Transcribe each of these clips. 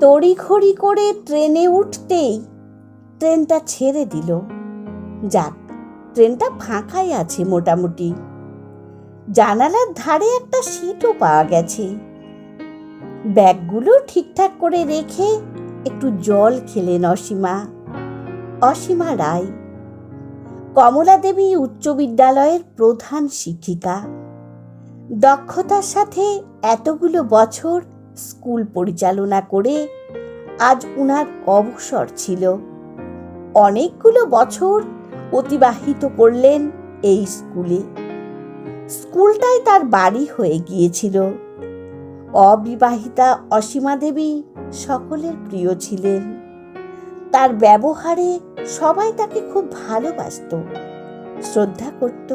তড়িঘড়ি করে ট্রেনে উঠতেই ট্রেনটা ছেড়ে দিল। যাক, ট্রেনটা ফাঁকাই আছে মোটামুটি। জানালার ধারে একটা সিটও পাওয়া গেছে। ব্যাগগুলো ঠিকঠাক করে রেখে একটু জল খেলেন অসীমা রায়, কমলা দেবী উচ্চ বিদ্যালয়ের প্রধান শিক্ষিকা। দক্ষতার সাথে এতগুলো বছর স্কুল পরিচালনা করে আজ উনার অবসর ছিল। অনেকগুলো বছর অতিবাহিত করলেন এই স্কুলটাই তার বাড়ি হয়ে গিয়েছিল। অবিবাহিতা অসীমা দেবী সকলের প্রিয় ছিলেন। তার ব্যবহারে সবাই তাকে খুব ভালোবাসত, শ্রদ্ধা করত।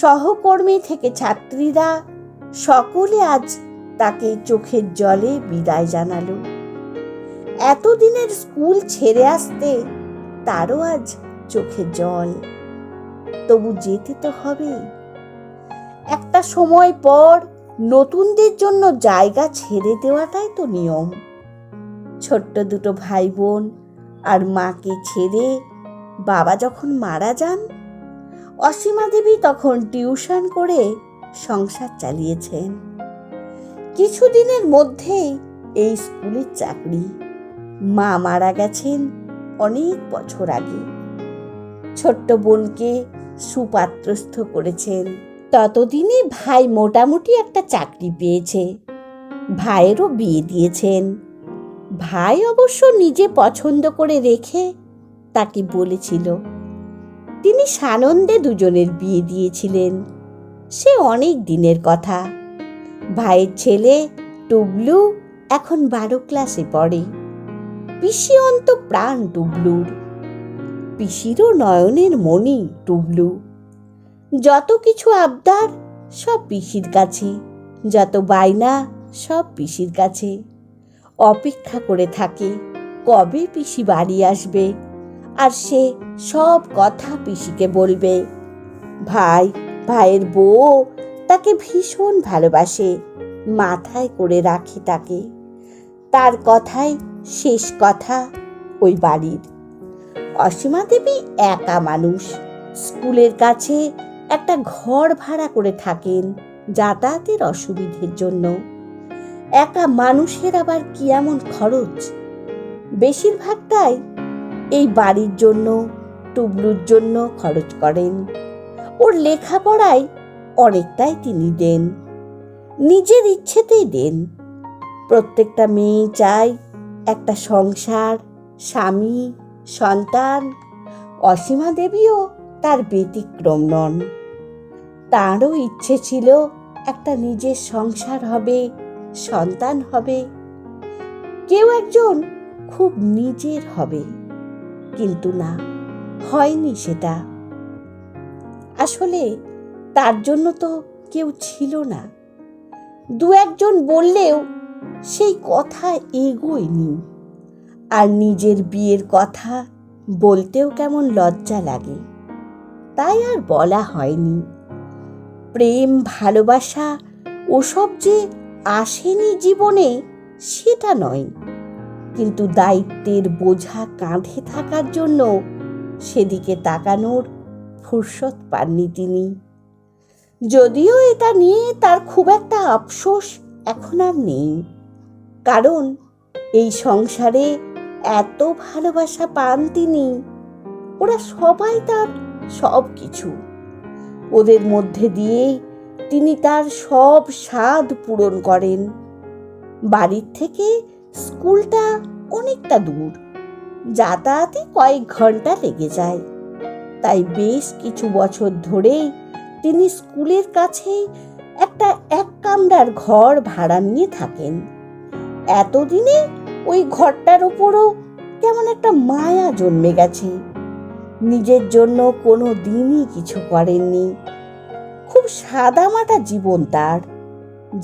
সহকর্মী থেকে ছাত্রীরা সকলে আজ তাকে চোখের জলে বিদায় জানালো। এতদিনের স্কুল ছেড়ে আসতে তারও আজ চোখে জল। তবু যেতে তো হবে। একটা সময় পর নতুনদের জন্য জায়গা ছেড়ে দেওয়াটাই তো নিয়ম। ছোট্ট দুটো ভাই বোন আর মাকে ছেড়ে বাবা যখন মারা যান, অসীমা দেবী তখন টিউশন করে সংসার চালিয়েছেন। কিছুদিনের মধ্যেই এই স্কুলের চাকরি। মা মারা গেছেন অনেক বছর আগে। ছোট্ট বোনকে সুপাত্রস্থ করেছেন। ততদিনে ভাই মোটামুটি একটা চাকরি পেয়েছে। ভাইয়েরও বিয়ে দিয়েছেন। ভাই অবশ্য নিজে পছন্দ করে রেখে তাকে বলেছিল। তিনি সানন্দে দুজনের বিয়ে দিয়েছিলেন। সে অনেক দিনের কথা। ভাইয়ের ছেলে টুবলু এখন 12 ক্লাসে পড়ে। পিসি অন্ত প্রাণ টুবলুর। পিসিরও নয়নের মণি টুবলু। যত কিছু আবদার সব পিসির কাছে, যত বায়না সব পিসির কাছে। অপেক্ষা করে থাকে কবে পিসি বাড়ি আসবে, আর সে সব কথা পিসিকে বলবে। ভাইয়ের বউ তাকে ভীষণ ভালোবাসে, মাথায় করে রাখে তাকে। তার কথাই শেষ কথা ওই বাড়ির। অসীমা দেবী একা মানুষ। স্কুলের কাছে একটা ঘর ভাড়া করে থাকেন যাতায়াতের অসুবিধের জন্য। একা মানুষের আবার কি এমন খরচ? বেশিরভাগটাই এই বাড়ির জন্য, টুবলুর জন্য খরচ করেন। ওর লেখাপড়ায় অনেকটাই তিনি দেন, নিজের ইচ্ছেতেই দেন। প্রত্যেকটা মেয়ে চায় একটা সংসার, স্বামী, সন্তান। অসীমা দেবীও তার ব্যতিক্রম নন। তারও ইচ্ছে ছিল একটা নিজের সংসার হবে, সন্তান হবে, কেউ একজন খুব নিজের হবে। কিন্তু না, হয়নি সেটা। আসলে তার জন্য তো কেউ ছিল না। দু একজন বললেও সেই কথা এগোয়নি। আর নিজের বিয়ের কথা বলতেও কেমন লজ্জা লাগে, তাই আর বলা হয়নি। প্রেম, ভালোবাসা ওসব যে আসেনি জীবনে সেটা নয়, কিন্তু দায়িত্বের বোঝা কাঁধে থাকার জন্য সেদিকে তাকানোর ফুরসত পাননি তিনি। যদিও এটা নিয়ে তার খুব একটা আফসোস এখন আর নেই, কারণ এই সংসারে এত ভালোবাসা পান তিনি। ওরা সবাই তার সব কিছু। ওদের মধ্যে দিয়েই তিনি তার সব স্বাদ পূরণ করেন। বাড়ির থেকে স্কুলটা অনেকটা দূর, যাতায়াতে কয়েক ঘন্টা লেগে যায়। তাই বেশ কিছু বছর ধরেই তিনি স্কুলের কাছেই একটা 1 কামরার ঘর ভাড়া নিয়ে থাকেন। এতদিনে ওই ঘরটার উপরও কেমন একটা মায়া জন্মে গেছে। নিজের জন্য কোনো দিনই কিছু করেননি। খুব সাদামাটা জীবন তার।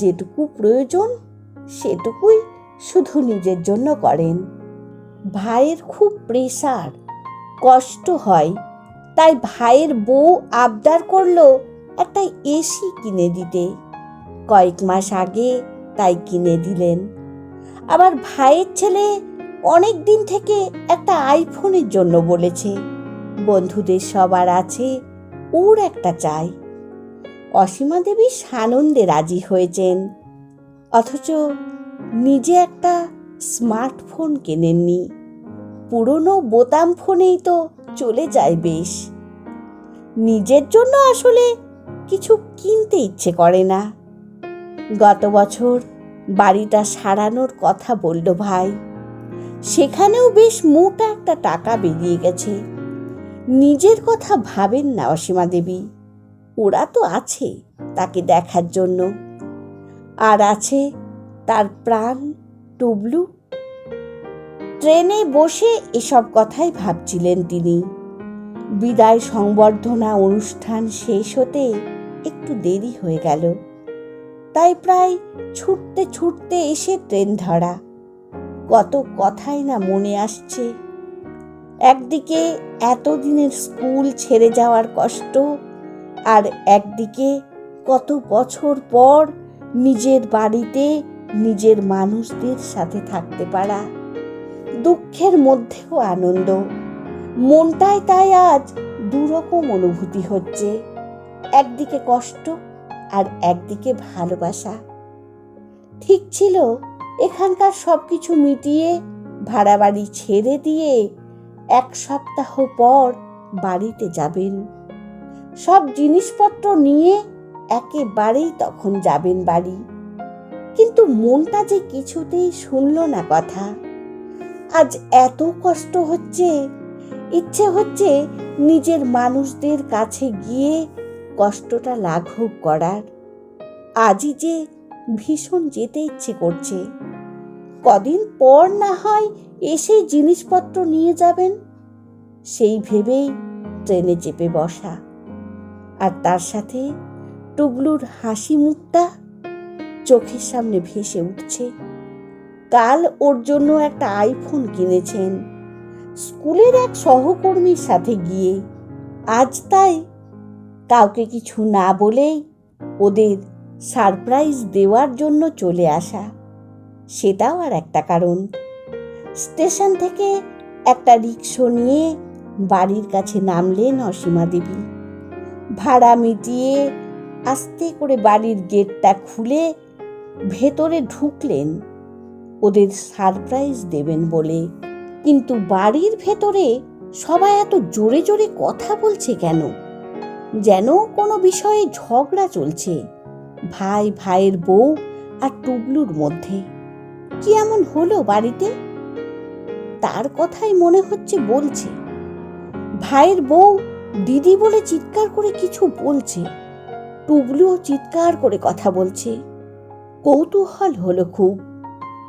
যেটুকু প্রয়োজন সেটুকুই শুধু নিজের জন্য করেন। ভাইয়ের খুব প্রেসার, কষ্ট হয়, তাই ভাইয়ের বউ আবদার করলো একটা এসি কিনে দিতে। কয়েক মাস আগে তাই কিনে দিলেন। আবার ভাইয়ের ছেলে অনেক দিন থেকে একটা আইফোনের জন্য বলেছে। বন্ধুদের সবার আছে, ওর একটা চাই। অসীমা দেবী সানন্দে রাজি হয়েছেন, অথচ নিজে একটা স্মার্টফোন কেনেননি। পুরনো বোতাম ফোনেই তো চলে যায় বেশ। নিজের জন্য আসলে কিছু কিনতে ইচ্ছে করে না। গত বছর বাড়িটা সারানোর কথা বলল ভাই, সেখানেও বেশ মোটা একটা টাকা বেরিয়ে গেছে। নিজের কথা ভাবেন না অসীমা দেবী, ওরা তো আছে তাকে দেখার জন্য। আর আছে তার প্রাণ টুবলু। ট্রেনে বসে এসব কথাই ভাবছিলেন তিনি। বিদায় সংবর্ধনা অনুষ্ঠান শেষ হতে একটু দেরি হয়ে গেল, তাই প্রায় ছুটতে ছুটতে এসে ট্রেন ধরা। কত কথাই না মনে আসছে। একদিকে এতদিনের স্কুল ছেড়ে যাওয়ার কষ্ট, আর একদিকে কত বছর পর নিজের বাড়িতে নিজের মানুষদের সাথে থাকতে পারা। দুঃখের মধ্যেও আনন্দ। মনটায় তাই আজ দুরকম অনুভূতি হচ্ছে, একদিকে কষ্ট আর একদিকে ভালোবাসা। ঠিক ছিল এখানকার সবকিছু মিটিয়ে ভাড়া বাড়ি ছেড়ে দিয়ে 1 সপ্তাহ পর বাড়িতে যাবেন। সব জিনিসপত্র নিয়ে একেবারেই তখন যাবেন বাড়ি। কিন্তু মনটা যে কিছুতেই শুনল না কথা। আজ এত কষ্ট হচ্ছে, ইচ্ছে হচ্ছে নিজের মানুষদের কাছে গিয়ে কষ্টটা লাঘব করার। আজই যে ভীষণ যেতে ইচ্ছে করছে। কদিন পর না হয় এসে জিনিসপত্র নিয়ে যাবেন, সেই ভেবেই ট্রেনে চেপে বসা। আর তার সাথে টুবলুর হাসি মুখটা চোখের সামনে ভেসে উঠছে। কাল ওর জন্য একটা আইফোন কিনেছেন স্কুলের এক সহকর্মীর সাথে গিয়ে। আজ তাই কাউকে কিছু না বলেই ওদের সারপ্রাইজ দেওয়ার জন্য চলে আসা, সেটাও আর একটা কারণ। স্টেশন থেকে একটা রিকশা নিয়ে বাড়ির কাছে নামলেন অসীমা দেবী। ভাড়া মিটিয়ে আস্তে করে বাড়ির গেটটা খুলে ভেতরে ঢুকলেন ওদের সারপ্রাইজ দেবেন বলে। কিন্তু বাড়ির ভেতরে সবাই এত জোরে জোরে কথা বলছে কেন? যেন কোনো বিষয়ে ঝগড়া চলছে ভাই, ভাইয়ের বউ আর টুবলুর মধ্যে। কি এমন হলো বাড়িতে? তার কথাই মনে হচ্ছে বলছে। ভাইয়ের বউ দিদি বলে চিৎকার করে কিছু বলছে, টুবলুও চিৎকার করে কথা বলছে। কৌতূহল হলো খুব।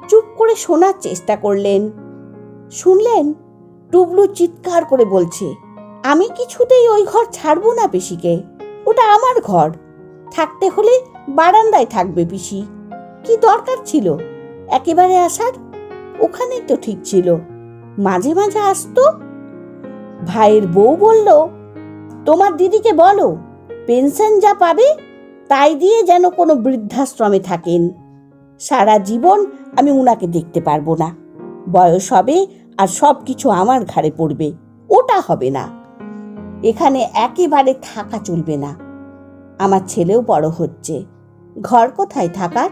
চুপ করে শোনার চেষ্টা করলেন। শুনলেন টুবলু চিৎকার করে বলছে, আমি কিছুতেই ওই ঘর ছাড়বো না পিসিকে, ওটা আমার ঘর। থাকতে হলে বারান্দায় থাকবে পিসি। কি দরকার ছিল একেবারে আসার? ওখানেই তো ঠিক ছিল, মাঝে মাঝে আসতো। ভাইয়ের বউ বলল, তোমার দিদিকে বলো পেনশন যা পাবে তাই দিয়ে যেন কোনো বৃদ্ধাশ্রমে থাকেন। সারা জীবন আমি উনাকে দেখতে পারবো না। বয়স হবে আর সব কিছু আমার ঘাড়ে পড়বে, ওটা হবে না। এখানে একেবারে থাকা চলবে না। আমার ছেলেও বড় হচ্ছে, ঘর কোথায় থাকার?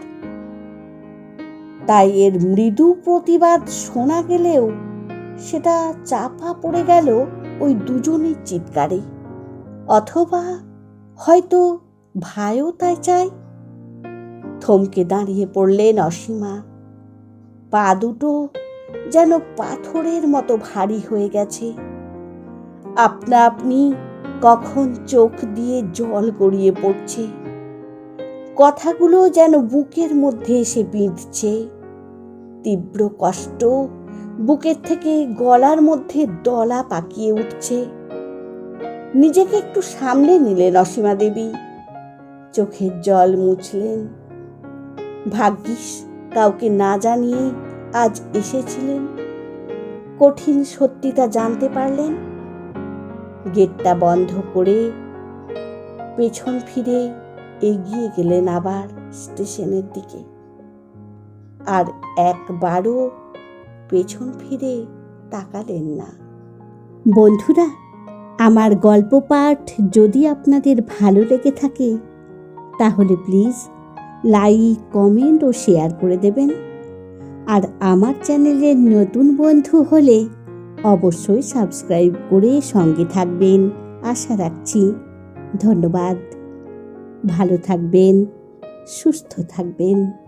তাই এর মৃদু প্রতিবাদ শোনা গেলেও সেটা চাপা পড়ে গেল ওই দুজনের চিৎকারে। অথবা হয়তো ভাইও তাই চায়। থমকে দাঁড়িয়ে পড়লেন অসীমা। পা দুটো যেন পাথরের মতো ভারী হয়ে গেছে। আপনা আপনি কখন চোখ দিয়ে জল গড়িয়ে পড়ছে। কথাগুলো যেন বুকের মধ্যে এসে বিঁধছে। তীব্র কষ্ট বুকের থেকে গলার মধ্যে দলা পাকিয়ে উঠছে। নিজেকে একটু সামলে নিলেন অসীমা দেবী। চোখের জল মুছলেন। ভাগ্যিস কাউকে না জানিয়ে আজ এসেছিলেন। কঠিন সত্যিটা জানতে পারলেন। গেটটা বন্ধ করে পেছন ফিরে এগিয়ে গেলেন আবার স্টেশনের দিকে। আর একবারও পেছন ফিরে তাকালেন না। বন্ধুরা, আমার গল্প পাঠ যদি আপনাদের ভালো লেগে থাকে তাহলে প্লিজ লাইক, কমেন্ট ও শেয়ার করে দেবেন। আর আমার চ্যানেলের নতুন বন্ধু হলে অবশ্যই সাবস্ক্রাইব করে সঙ্গে থাকবেন আশা রাখছি। ধন্যবাদ। ভালো থাকবেন, সুস্থ থাকবেন।